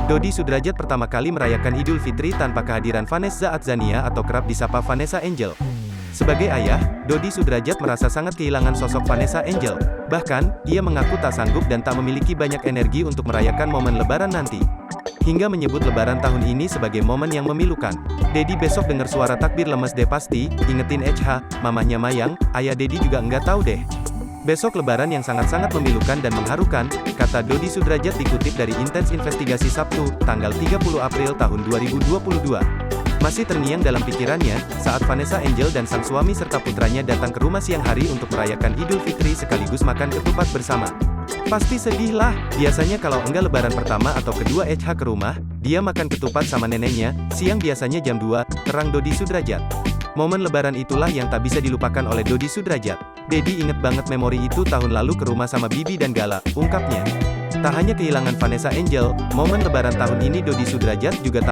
Dodi Sudrajat pertama kali merayakan Idul Fitri tanpa kehadiran Vanessa Adzania atau kerap disapa Vanessa Angel. Sebagai ayah, Dodi Sudrajat merasa sangat kehilangan sosok Vanessa Angel. Bahkan, ia mengaku tak sanggup dan tak memiliki banyak energi untuk merayakan momen Lebaran nanti. Hingga menyebut Lebaran tahun ini sebagai momen yang memilukan. Dedi besok dengar suara takbir lemes deh pasti, ingetin HH, mamahnya Mayang, ayah Dedi juga enggak tahu deh. Besok Lebaran yang sangat-sangat memilukan dan mengharukan, kata Dodi Sudrajat dikutip dari Intens Investigasi Sabtu, tanggal 30 April tahun 2022. Masih terngiang dalam pikirannya, saat Vanessa Angel dan sang suami serta putranya datang ke rumah siang hari untuk merayakan Idul Fitri sekaligus makan ketupat bersama. Pasti sedih lah, biasanya kalau enggak Lebaran pertama atau kedua HH ke rumah, dia makan ketupat sama neneknya, siang biasanya jam 2, terang Dodi Sudrajat. Momen Lebaran itulah yang tak bisa dilupakan oleh Dodi Sudrajat. Dedi inget banget memori itu tahun lalu ke rumah sama Bibi dan Gala, ungkapnya. Tak hanya kehilangan Vanessa Angel, momen Lebaran tahun ini Dodi Sudrajat juga